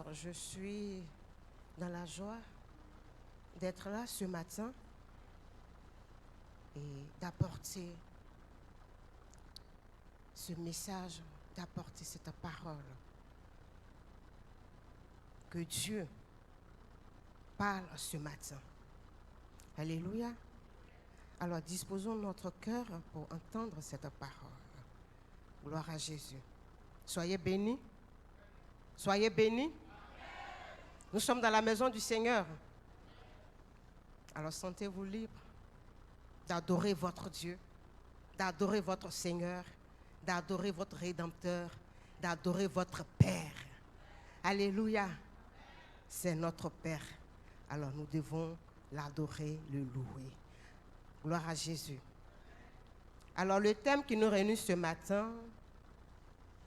Alors, je suis dans la joie d'être là ce matin et d'apporter ce message, d'apporter cette parole. Que Dieu parle ce matin. Alléluia. Alors, disposons notre cœur pour entendre cette parole. Gloire à Jésus. Soyez bénis. Soyez bénis. Nous sommes dans la maison du Seigneur. Alors, sentez-vous libre d'adorer votre Dieu, d'adorer votre Seigneur, d'adorer votre Rédempteur, d'adorer votre Père. Alléluia. C'est notre Père. Alors, nous devons l'adorer, le louer. Gloire à Jésus. Alors, le thème qui nous réunit ce matin,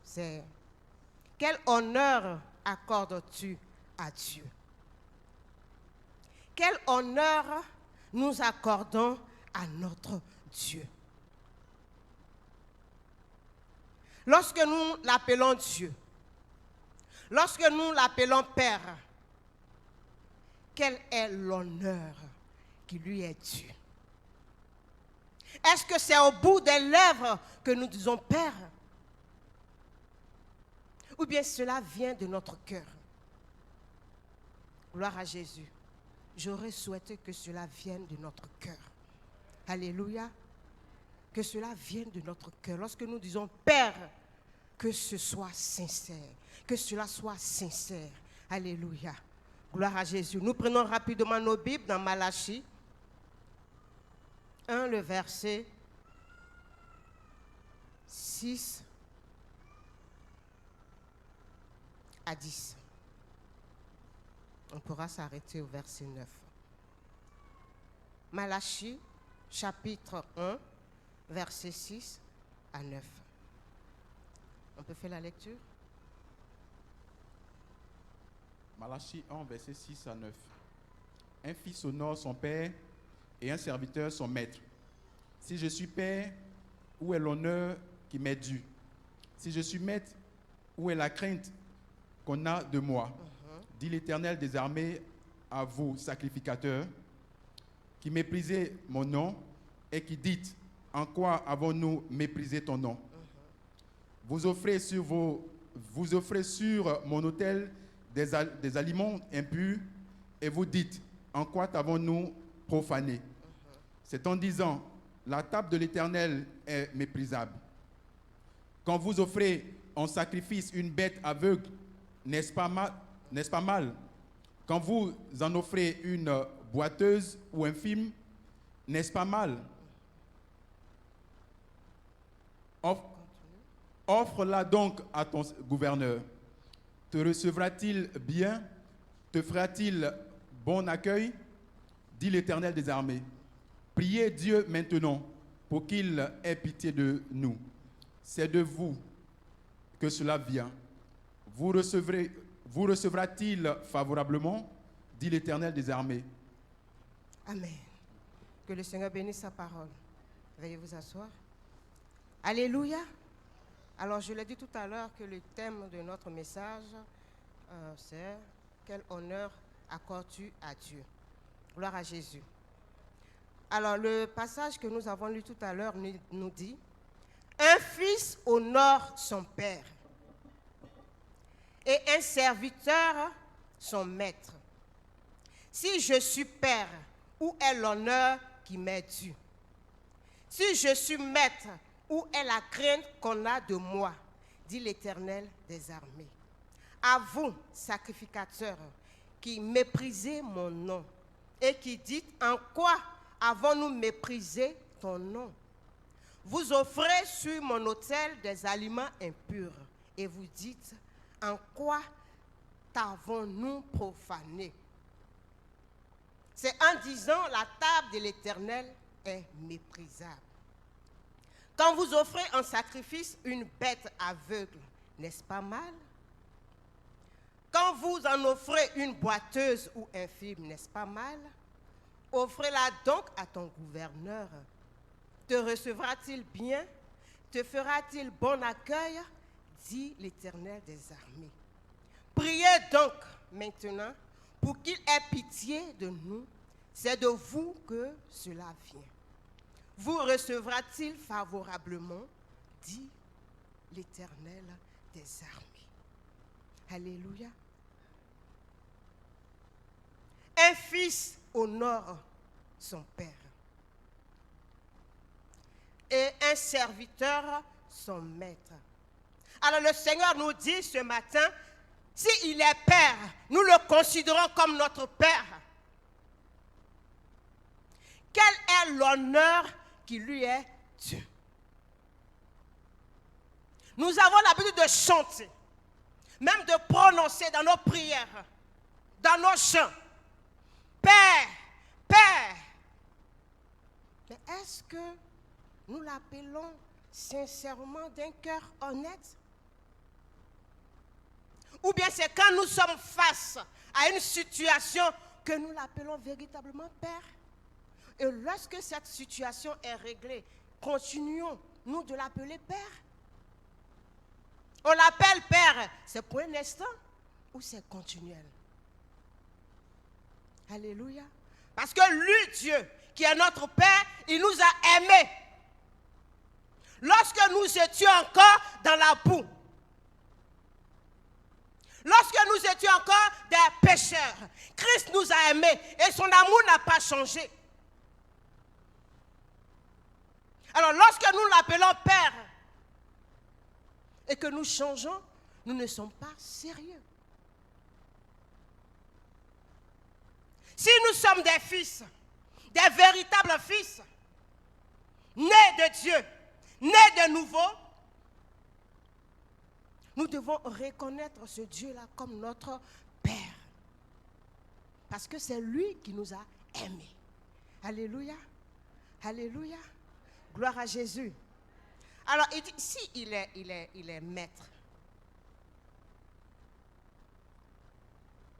c'est « Quel honneur accordes-tu à Dieu ?» Quel honneur nous accordons à notre Dieu? Lorsque nous l'appelons Dieu, lorsque nous l'appelons Père, quel est l'honneur qui lui est dû? Est-ce que c'est au bout des lèvres que nous disons Père? Ou bien cela vient de notre cœur? Gloire à Jésus. J'aurais souhaité que cela vienne de notre cœur. Alléluia. Que cela vienne de notre cœur. Lorsque nous disons Père, que ce soit sincère. Que cela soit sincère. Alléluia. Gloire à Jésus. Nous prenons rapidement nos Bibles dans Malachie 1, le verset 6 à 10. On pourra s'arrêter au verset 9. Malachie, chapitre 1, verset 6 à 9. On peut faire la lecture? Malachie 1, verset 6 à 9. Un fils honore son père et un serviteur son maître. Si je suis père, où est l'honneur qui m'est dû? Si je suis maître, où est la crainte qu'on a de moi? Dit l'Éternel des armées à vous, sacrificateurs, qui méprisez mon nom et qui dites, en quoi avons-nous méprisé ton nom? Vous offrez sur mon autel des aliments impurs et vous dites, en quoi t'avons-nous profané? C'est en disant, la table de l'Éternel est méprisable. Quand vous offrez en sacrifice une bête aveugle, n'est-ce pas mal? Quand vous en offrez une boiteuse ou infime, n'est-ce pas mal? Offre-la donc à ton gouverneur. Te recevra-t-il bien? Te fera-t-il bon accueil? Dit l'Éternel des armées. Priez Dieu maintenant pour qu'il ait pitié de nous. C'est de vous que cela vient. Vous recevra-t-il favorablement? Dit l'Éternel des armées. Amen. Que le Seigneur bénisse sa parole. Veuillez vous asseoir. Alléluia. Alors, je l'ai dit tout à l'heure que le thème de notre message, c'est « Quel honneur accordes-tu à Dieu ?» Gloire à Jésus. Alors, le passage que nous avons lu tout à l'heure nous dit « Un fils honore son père et un serviteur son maître. Si je suis père, où est l'honneur qui m'est dû? Si je suis maître, où est la crainte qu'on a de moi? Dit l'Éternel des armées. À vous, sacrificateurs, qui méprisez mon nom et qui dites, en quoi avons-nous méprisé ton nom? Vous offrez sur mon autel des aliments impurs et vous dites, en quoi t'avons-nous profané? C'est en disant, la table de l'Éternel est méprisable. Quand vous offrez en sacrifice une bête aveugle, n'est-ce pas mal? Quand vous en offrez une boiteuse ou infime, n'est-ce pas mal? Offrez-la donc à ton gouverneur. Te recevra-t-il bien? Te fera-t-il bon accueil? Dit l'Éternel des armées. Priez donc maintenant pour qu'il ait pitié de nous. C'est de vous que cela vient. Vous recevra-t-il favorablement, dit l'Éternel des armées. Alléluia. Un fils honore son père et un serviteur son maître. Alors le Seigneur nous dit ce matin, s'il est père, nous le considérons comme notre père. Quel est l'honneur qui lui est dû? Nous avons l'habitude de chanter, même de prononcer dans nos prières, dans nos chants, Père, Père. Mais est-ce que nous l'appelons sincèrement d'un cœur honnête? Ou bien c'est quand nous sommes face à une situation que nous l'appelons véritablement Père? Et lorsque cette situation est réglée, continuons-nous de l'appeler Père? On l'appelle Père, c'est pour un instant ou c'est continuel? Alléluia. Parce que lui, Dieu, qui est notre Père, il nous a aimés. Lorsque nous étions encore dans la boue, lorsque nous étions encore des pécheurs, Christ nous a aimés et son amour n'a pas changé. Alors lorsque nous l'appelons Père et que nous changeons, nous ne sommes pas sérieux. Si nous sommes des fils, des véritables fils, nés de Dieu, nés de nouveau, nous devons reconnaître ce Dieu-là comme notre Père. Parce que c'est lui qui nous a aimés. Alléluia. Alléluia. Gloire à Jésus. Alors, il dit, si il est maître,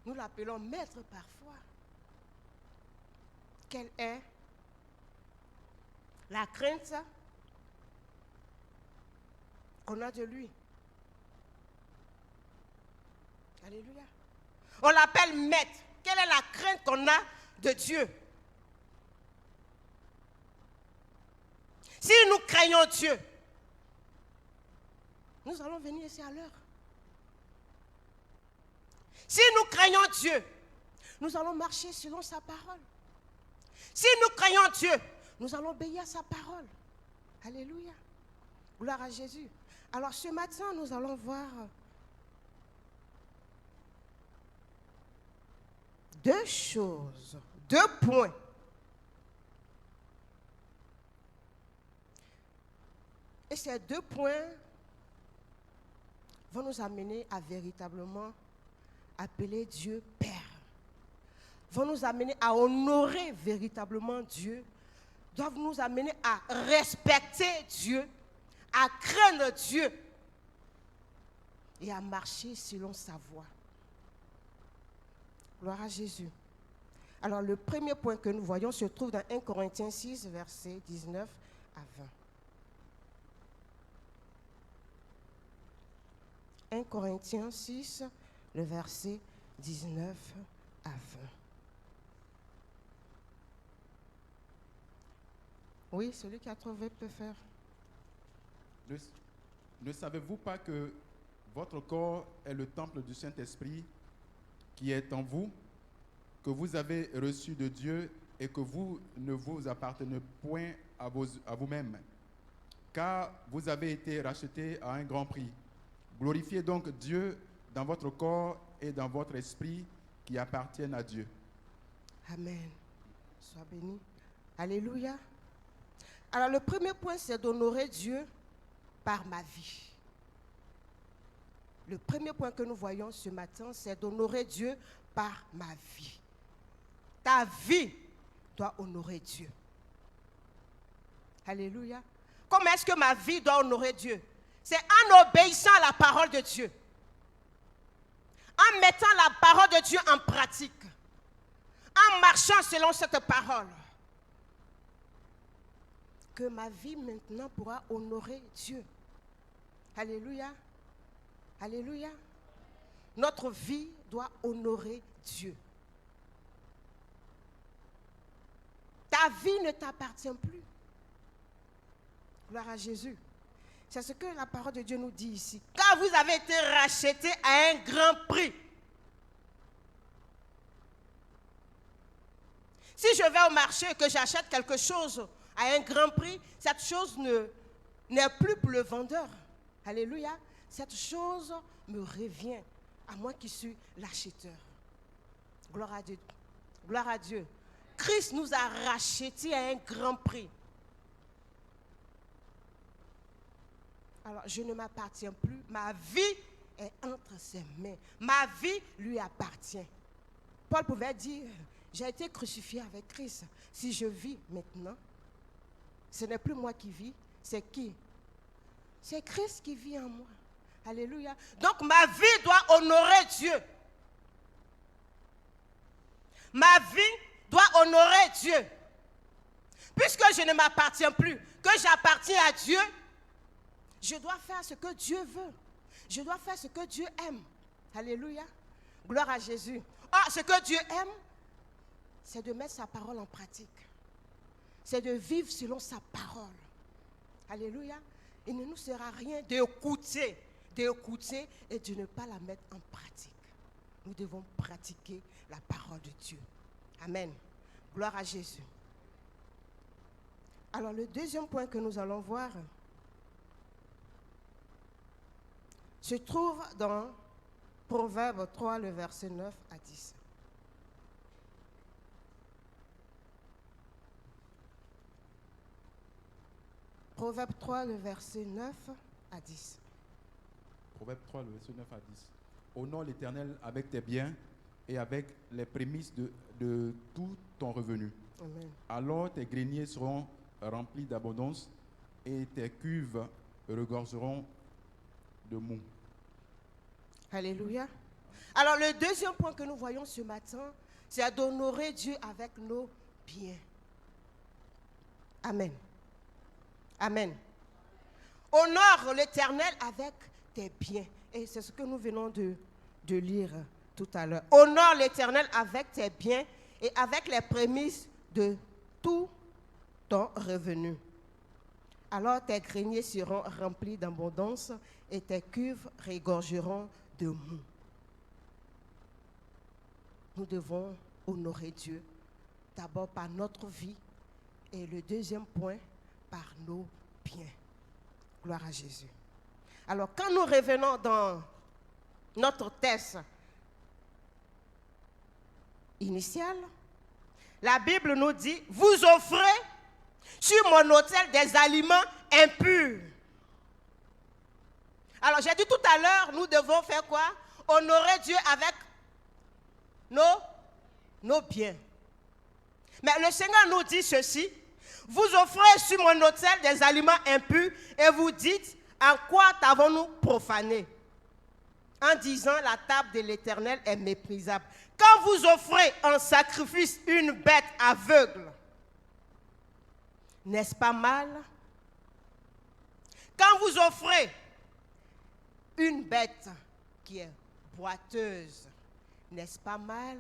nous l'appelons maître parfois. Quelle est la crainte qu'on a de lui? Alléluia. On l'appelle maître. Quelle est la crainte qu'on a de Dieu? Si nous craignons Dieu, nous allons venir ici à l'heure. Si nous craignons Dieu, nous allons marcher selon sa parole. Si nous craignons Dieu, nous allons obéir à sa parole. Alléluia. Gloire à Jésus. Alors ce matin, nous allons voir deux choses, deux points. Et ces deux points vont nous amener à véritablement appeler Dieu Père. Vont nous amener à honorer véritablement Dieu. Doivent nous amener à respecter Dieu, à craindre Dieu et à marcher selon sa voie. Gloire à Jésus. Alors le premier point que nous voyons se trouve dans 1 Corinthiens 6, versets 19 à 20. 1 Corinthiens 6, le verset 19 à 20. Oui, celui qui a trouvé peut faire. Ne savez-vous pas que votre corps est le temple du Saint-Esprit qui est en vous, que vous avez reçu de Dieu et que vous ne vous appartenez point à vous-même, car vous avez été rachetés à un grand prix. Glorifiez donc Dieu dans votre corps et dans votre esprit qui appartiennent à Dieu. Amen. Sois béni. Alléluia. Alors le premier point, c'est d'honorer Dieu par ma vie. Le premier point que nous voyons ce matin, c'est d'honorer Dieu par ma vie. Ta vie doit honorer Dieu. Alléluia. Comment est-ce que ma vie doit honorer Dieu? C'est en obéissant à la parole de Dieu. En mettant la parole de Dieu en pratique. En marchant selon cette parole. Que ma vie maintenant pourra honorer Dieu. Alléluia. Alléluia. Notre vie doit honorer Dieu. Ta vie ne t'appartient plus. Gloire à Jésus. C'est ce que la parole de Dieu nous dit ici. Car vous avez été rachetés à un grand prix. Si je vais au marché et que j'achète quelque chose à un grand prix, cette chose n'est plus pour le vendeur. Alléluia. Cette chose me revient à moi qui suis l'acheteur. Gloire à Dieu. Gloire à Dieu. Christ nous a rachetés à un grand prix. Alors, je ne m'appartiens plus. Ma vie est entre ses mains. Ma vie lui appartient. Paul pouvait dire, j'ai été crucifié avec Christ. Si je vis maintenant, ce n'est plus moi qui vis, c'est qui? C'est Christ qui vit en moi. Alléluia. Donc, ma vie doit honorer Dieu. Ma vie doit honorer Dieu. Puisque je ne m'appartiens plus, que j'appartiens à Dieu, je dois faire ce que Dieu veut. Je dois faire ce que Dieu aime. Alléluia. Gloire à Jésus. Ah, ce que Dieu aime, c'est de mettre sa parole en pratique. C'est de vivre selon sa parole. Alléluia. Il ne nous sert à rien d'écouter et de ne pas la mettre en pratique. Nous devons pratiquer la parole de Dieu. Amen. Gloire à Jésus. Alors, le deuxième point que nous allons voir se trouve dans Proverbe 3, le verset 9 à 10. Proverbe 3, le verset 9 à 10. Proverbe 3, le verset 9 à 10. Honore l'Éternel avec tes biens et avec les prémices de tout ton revenu. Amen. Alors tes greniers seront remplis d'abondance et tes cuves regorgeront de mou. Alléluia. Alors le deuxième point que nous voyons ce matin, c'est d'honorer Dieu avec nos biens. Amen. Amen. Honore l'Éternel avec tes biens. Et c'est ce que nous venons de lire tout à l'heure. Honore l'Éternel avec tes biens et avec les prémices de tout ton revenu. Alors tes greniers seront remplis d'abondance et tes cuves regorgeront de mou. Nous devons honorer Dieu d'abord par notre vie et le deuxième point par nos biens. Gloire à Jésus. Alors quand nous revenons dans notre texte initial, la Bible nous dit, vous offrez sur mon autel des aliments impurs. Alors j'ai dit tout à l'heure, nous devons faire quoi? Honorer Dieu avec nos biens. Mais le Seigneur nous dit ceci, vous offrez sur mon autel des aliments impurs et vous dites, en quoi t'avons-nous profané? En disant, la table de l'Éternel est méprisable. Quand vous offrez en sacrifice une bête aveugle, n'est-ce pas mal? Quand vous offrez une bête qui est boiteuse, n'est-ce pas mal?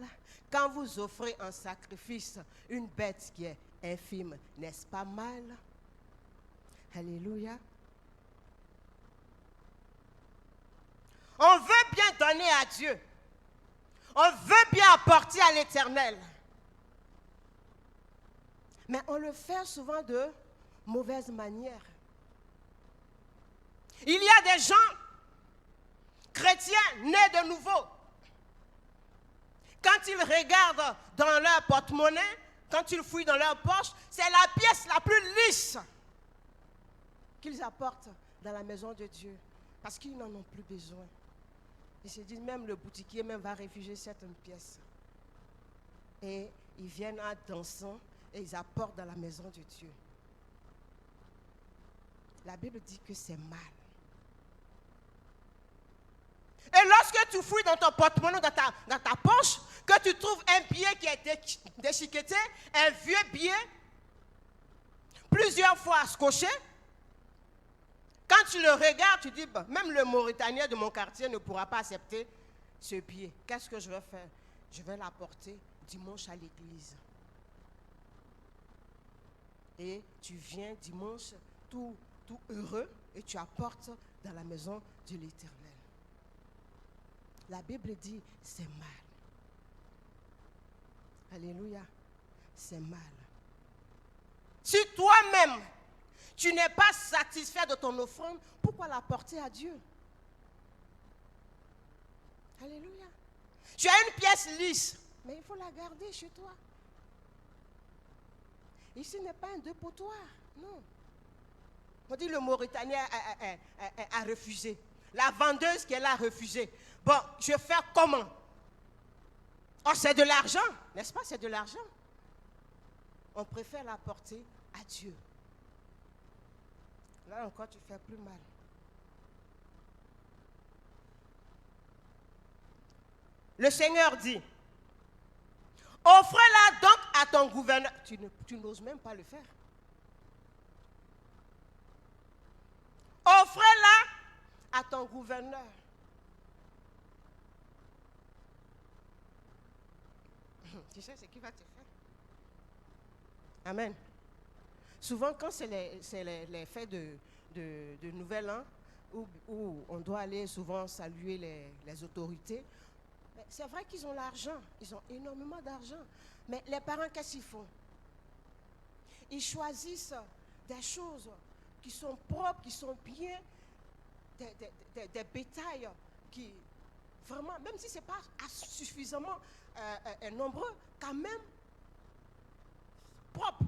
Quand vous offrez en sacrifice une bête qui est infime, n'est-ce pas mal? Alléluia. On veut bien donner à Dieu. On veut bien apporter à l'Éternel. Mais on le fait souvent de mauvaise manière. Il y a des gens chrétiens nés de nouveau. Quand ils regardent dans leur porte-monnaie, quand ils fouillent dans leur poche, c'est la pièce la plus lisse qu'ils apportent dans la maison de Dieu. Parce qu'ils n'en ont plus besoin. Ils se disent, même le boutiquier même va réfugier certaines pièces. Et ils viennent en dansant et ils apportent dans la maison de Dieu. La Bible dit que c'est mal. Et lorsque tu fouilles dans ton porte-monnaie, dans ta poche, que tu trouves un billet qui a été déchiqueté, un vieux billet, plusieurs fois scotché, quand tu le regardes, tu dis, bah, même le Mauritanien de mon quartier ne pourra pas accepter ce pied. Qu'est-ce que je vais faire? Je vais l'apporter dimanche à l'église. Et tu viens dimanche tout heureux et tu apportes dans la maison de l'Éternel. La Bible dit, c'est mal. Alléluia, c'est mal. Si toi-même, tu n'es pas satisfait de ton offrande, pourquoi la porter à Dieu? Alléluia. Tu as une pièce lisse, mais il faut la garder chez toi. Ici n'est pas un dépotoir, non. On dit le Mauritanien a refusé. La vendeuse qu'elle a refusé. Bon, je vais faire comment? Oh, c'est de l'argent, n'est-ce pas? C'est de l'argent. On préfère la porter à Dieu. Là encore, tu fais plus mal. Le Seigneur dit, offre-la donc à ton gouverneur. Tu n'oses même pas le faire. Offre-la à ton gouverneur. Tu sais ce qu'il va te faire. Amen. Souvent, quand c'est les fêtes de Nouvel An, où on doit aller souvent saluer les autorités, c'est vrai qu'ils ont l'argent, ils ont énormément d'argent. Mais les parents, qu'est-ce qu'ils font? Ils choisissent des choses qui sont propres, qui sont bien, des bétails qui, vraiment, même si ce n'est pas suffisamment nombreux, quand même propre.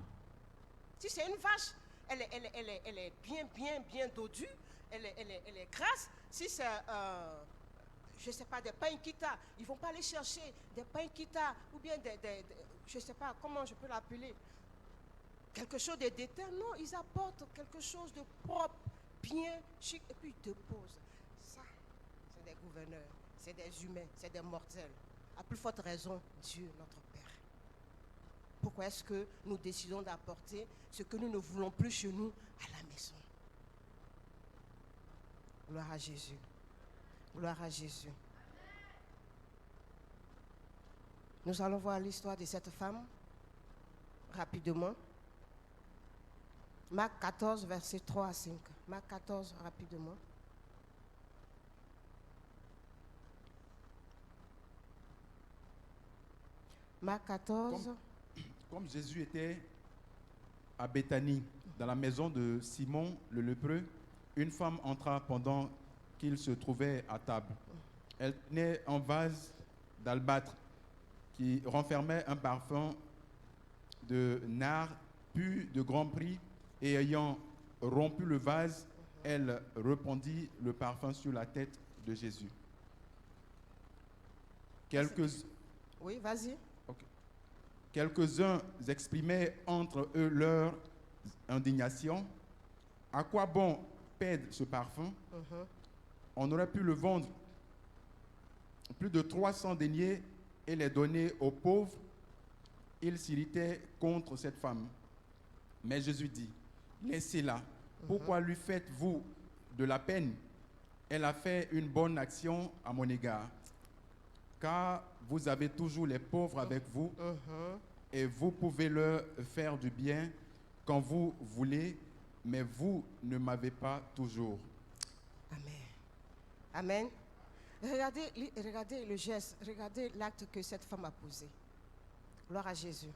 Si c'est une vache, elle est bien dodue, elle est grasse. Si c'est, je ne sais pas, des painquita, ils ne vont pas aller chercher des painquita ou bien je ne sais pas comment je peux l'appeler, quelque chose de d'éternel. Non, ils apportent quelque chose de propre, bien chic, et puis ils déposent. Ça, c'est des gouverneurs, c'est des humains, c'est des mortels. À plus forte raison, Dieu, notre Père. Pourquoi est-ce que nous décidons d'apporter ce que nous ne voulons plus chez nous à la maison? Gloire à Jésus. Gloire à Jésus. Nous allons voir l'histoire de cette femme rapidement. Marc 14, versets 3 à 5. Marc 14, rapidement. Marc 14. Comme Jésus était à Béthanie, dans la maison de Simon le lépreux, une femme entra pendant qu'il se trouvait à table. Elle tenait un vase d'albâtre qui renfermait un parfum de nard pur de grand prix, et ayant rompu le vase, elle répandit le parfum sur la tête de Jésus. Oui, vas-y. Okay. Quelques-uns exprimaient entre eux leur indignation. À quoi bon perdre ce parfum? On aurait pu le vendre plus de 300 deniers et les donner aux pauvres. Ils s'irritaient contre cette femme. Mais Jésus dit, laissez-la. Pourquoi lui faites-vous de la peine? Elle a fait une bonne action à mon égard. Car vous avez toujours les pauvres avec vous et vous pouvez leur faire du bien quand vous voulez, mais vous ne m'avez pas toujours. Amen. Amen. Regardez le geste, regardez l'acte que cette femme a posé. Gloire à Jésus.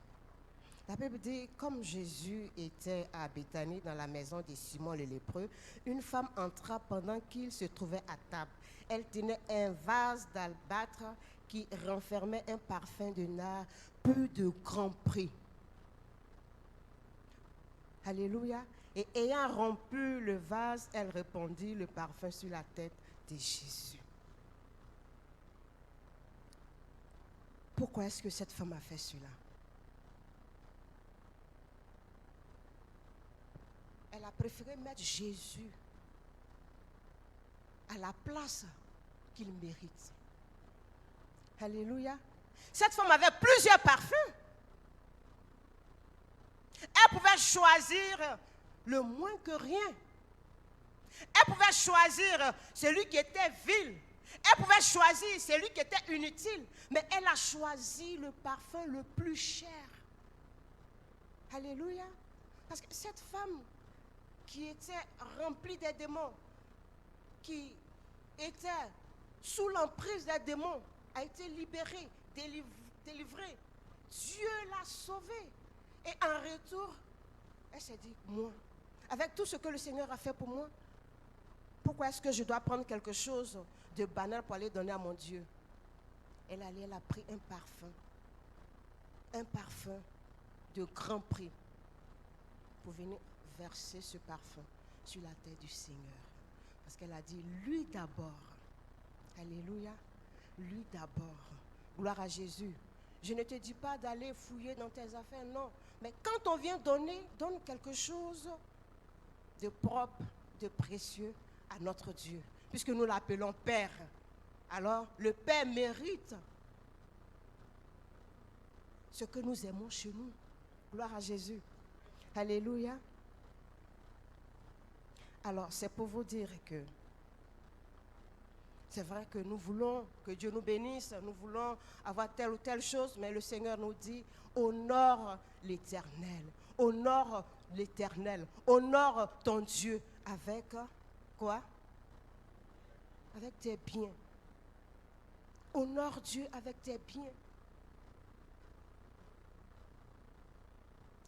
La Bible dit, comme Jésus était à Béthanie, dans la maison de Simon le lépreux, une femme entra pendant qu'il se trouvait à table. Elle tenait un vase d'albâtre qui renfermait un parfum de nard peu de grand prix. Alléluia. Et ayant rompu le vase, elle répandit le parfum sur la tête de Jésus. Pourquoi est-ce que cette femme a fait cela? Elle a préféré mettre Jésus à la place qu'il mérite. Alléluia. Cette femme avait plusieurs parfums. Elle pouvait choisir le moins que rien. Elle pouvait choisir celui qui était vil. Elle pouvait choisir celui qui était inutile, mais elle a choisi le parfum le plus cher. Alléluia. Parce que cette femme qui était remplie des démons, qui était sous l'emprise des démons, a été libérée, délivrée. Dieu l'a sauvée. Et en retour, elle s'est dit, moi, avec tout ce que le Seigneur a fait pour moi, pourquoi est-ce que je dois prendre quelque chose de banal pour aller donner à mon Dieu? Elle a pris un parfum de grand prix pour venir verser ce parfum sur la tête du Seigneur. Parce qu'elle a dit, lui d'abord. Alléluia. Lui d'abord. Gloire à Jésus. Je ne te dis pas d'aller fouiller dans tes affaires, non. Mais quand on vient donner, donne quelque chose de propre, de précieux à notre Dieu. Puisque nous l'appelons Père. Alors, le Père mérite ce que nous aimons chez nous. Gloire à Jésus. Alléluia. Alors, c'est pour vous dire que c'est vrai que nous voulons que Dieu nous bénisse, nous voulons avoir telle ou telle chose, mais le Seigneur nous dit, honore l'Éternel, honore l'Éternel, honore ton Dieu avec quoi? Avec tes biens. Honore Dieu avec tes biens.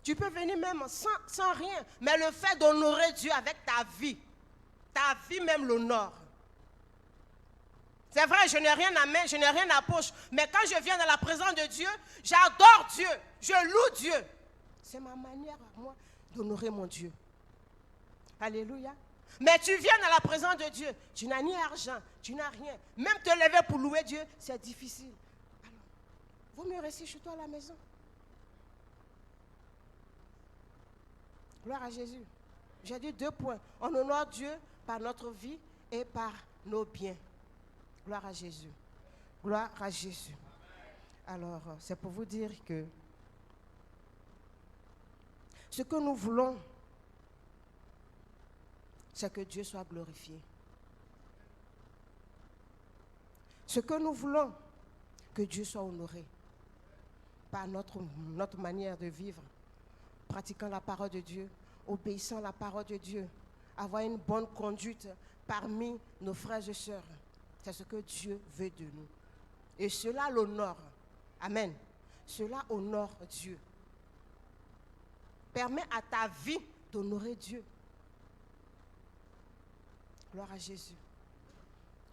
Tu peux venir même sans rien, mais le fait d'honorer Dieu avec ta vie même l'honore. C'est vrai, je n'ai rien à main, je n'ai rien à poche, mais quand je viens dans la présence de Dieu, j'adore Dieu, je loue Dieu. C'est ma manière à moi d'honorer mon Dieu. Alléluia. Mais tu viens dans la présence de Dieu, tu n'as ni argent, tu n'as rien. Même te lever pour louer Dieu, c'est difficile. Alors, vaut mieux rester chez toi à la maison. Gloire à Jésus. J'ai dit 2 points. On honore Dieu par notre vie et par nos biens. Gloire à Jésus. Gloire à Jésus. Alors, c'est pour vous dire que ce que nous voulons, c'est que Dieu soit glorifié. Ce que nous voulons, que Dieu soit honoré par notre manière de vivre, pratiquant la parole de Dieu, obéissant à la parole de Dieu, avoir une bonne conduite parmi nos frères et sœurs. C'est ce que Dieu veut de nous. Et cela l'honore. Amen. Cela honore Dieu. Permet à ta vie d'honorer Dieu. Gloire à Jésus.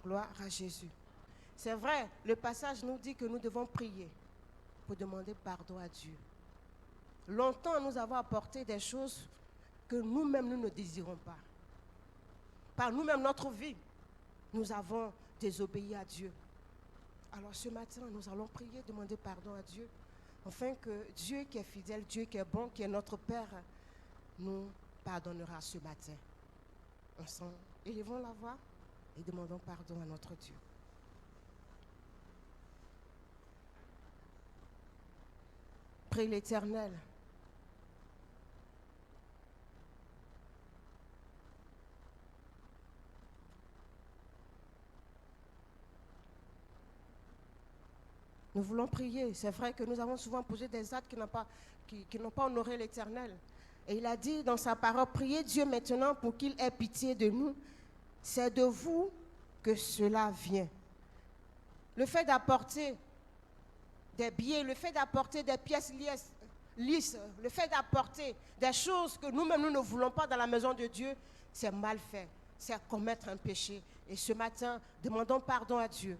Gloire à Jésus. C'est vrai, le passage nous dit que nous devons prier pour demander pardon à Dieu. Longtemps, nous avons apporté des choses que nous-mêmes, nous ne désirons pas. Par nous-mêmes, notre vie, nous avons désobéi à Dieu. Alors ce matin, nous allons prier, demander pardon à Dieu, afin que Dieu qui est fidèle, Dieu qui est bon, qui est notre Père, nous pardonnera ce matin. Ensemble, élevons la voix et demandons pardon à notre Dieu. Prie l'Éternel. Nous voulons prier. C'est vrai que nous avons souvent posé des actes qui n'ont pas honoré l'Éternel. Et il a dit dans sa parole, priez Dieu maintenant pour qu'il ait pitié de nous. C'est de vous que cela vient. Le fait d'apporter des billets, le fait d'apporter des pièces lisses, le fait d'apporter des choses que nous-mêmes nous ne voulons pas dans la maison de Dieu, c'est mal fait. C'est commettre un péché. Et ce matin, demandons pardon à Dieu.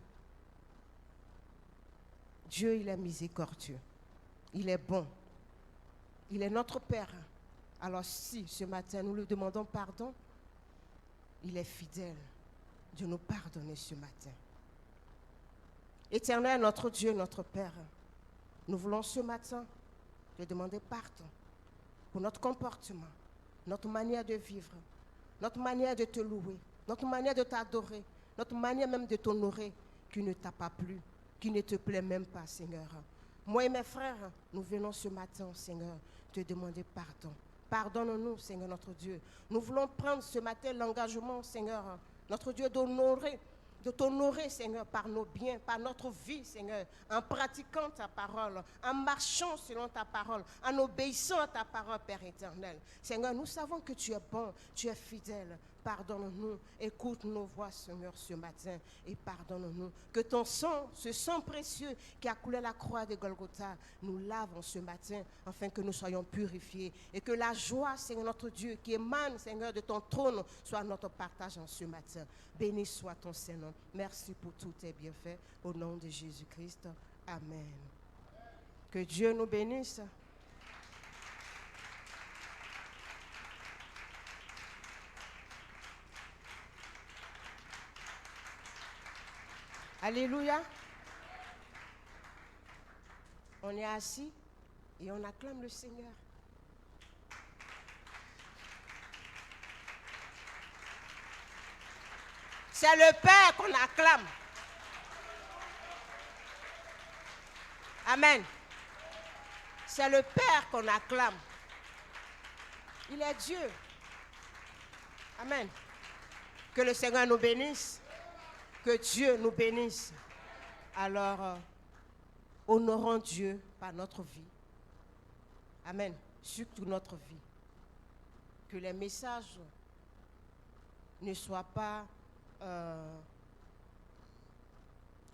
Dieu, il est miséricordieux. Il est bon. Il est notre Père. Alors si ce matin nous lui demandons pardon, il est fidèle de nous pardonner ce matin. Éternel, notre Dieu, notre Père, nous voulons ce matin te demander pardon pour notre comportement, notre manière de vivre, notre manière de te louer, notre manière de t'adorer, notre manière même de t'honorer qui ne t'a pas plu, qui ne te plaît même pas, Seigneur. Moi et mes frères, nous venons ce matin, Seigneur, te demander pardon. Pardonne-nous, Seigneur notre Dieu. Nous voulons prendre ce matin l'engagement, Seigneur, notre Dieu, d'honorer de t'honorer, Seigneur, par nos biens, par notre vie, Seigneur, en pratiquant ta parole, en marchant selon ta parole, en obéissant à ta parole, Père éternel. Seigneur, nous savons que tu es bon, tu es fidèle. Pardonne-nous, écoute nos voix, Seigneur, ce matin, et pardonne-nous. Que ton sang, ce sang précieux qui a coulé la croix de Golgotha, nous lave en ce matin, afin que nous soyons purifiés. Et que la joie, Seigneur notre Dieu, qui émane, Seigneur, de ton trône, soit notre partage en ce matin. Béni soit ton Saint-Nom. Merci pour tous tes bienfaits. Au nom de Jésus-Christ. Amen. Que Dieu nous bénisse. Alléluia. On est assis et on acclame le Seigneur. C'est le Père qu'on acclame. Amen. C'est le Père qu'on acclame. Il est Dieu. Amen. Que le Seigneur nous bénisse. Que Dieu nous bénisse. Alors, honorons Dieu par notre vie. Amen. Surtout notre vie. Que les messages ne soient pas, je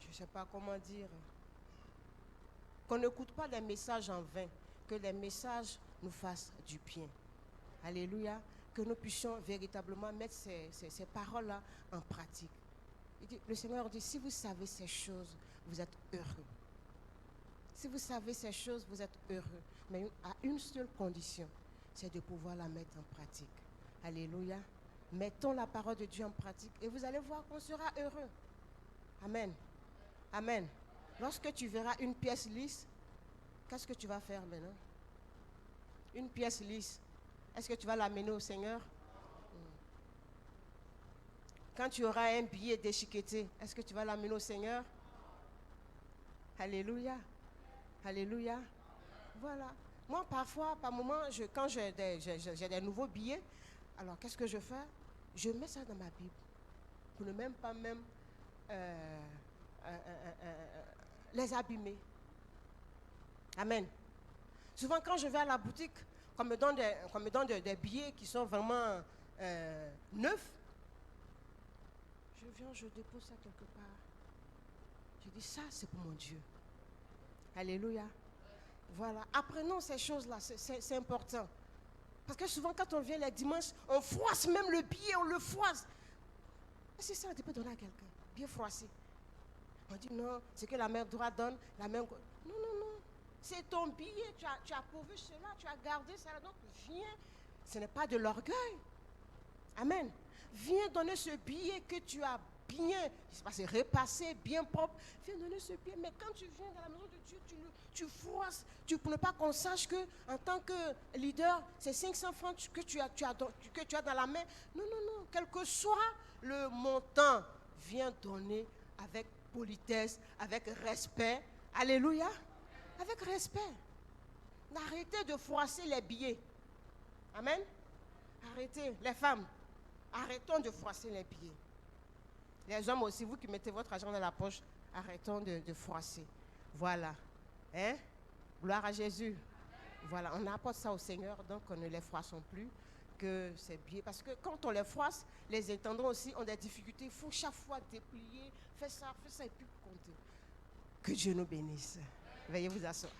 ne sais pas comment dire, qu'on n'écoute pas les messages en vain, que les messages nous fassent du bien. Alléluia. Que nous puissions véritablement mettre ces paroles-là en pratique. Le Seigneur dit, si vous savez ces choses, vous êtes heureux. Si vous savez ces choses, vous êtes heureux. Mais à une seule condition, c'est de pouvoir la mettre en pratique. Alléluia. Mettons la parole de Dieu en pratique et vous allez voir qu'on sera heureux. Amen. Amen. Lorsque tu verras une pièce lisse, qu'est-ce que tu vas faire maintenant? Une pièce lisse, est-ce que tu vas l'amener au Seigneur? Quand tu auras un billet déchiqueté, est-ce que tu vas l'amener au Seigneur? Alléluia. Alléluia. Voilà. Moi, parfois, par moment, quand j'ai des nouveaux billets, alors qu'est-ce que je fais? Je mets ça dans ma Bible. Pour ne même pas les abîmer. Amen. Souvent, quand je vais à la boutique, qu'on me donne des billets qui sont vraiment neufs, je viens, je dépose ça quelque part. Je dis, ça, c'est pour mon Dieu. Alléluia. Voilà. Apprenons ces choses-là, c'est important. Parce que souvent, quand on vient les dimanches, on froisse même le billet, on le froisse. C'est ça, tu peux donner à quelqu'un, bien froissé. On dit, non, c'est que la mère droite donne, la mère... Non, non, non. C'est ton billet, tu as pourvu cela, tu as gardé cela. Donc, viens. Ce n'est pas de l'orgueil. Amen. Viens donner ce billet que tu as bien, c'est repassé, bien propre. Viens donner ce billet. Mais quand tu viens dans la maison de Dieu, tu froisses. Pour ne pas qu'on sache que, en tant que leader, c'est 500 francs que tu as dans la main. Non, non, non. Quel que soit le montant, viens donner avec politesse, avec respect. Alléluia. Avec respect. Arrêtez de froisser les billets. Amen. Arrêtez, les femmes. Arrêtons de froisser les billets. Les hommes aussi, vous qui mettez votre argent dans la poche, arrêtons de froisser. Voilà. Hein? Gloire à Jésus. Voilà, on apporte ça au Seigneur, donc on ne les froissons plus que ces billets. Parce que quand on les froisse, les intendants aussi ont des difficultés. Il faut chaque fois déplier, faire ça et puis compter. Que Dieu nous bénisse. Veuillez vous asseoir.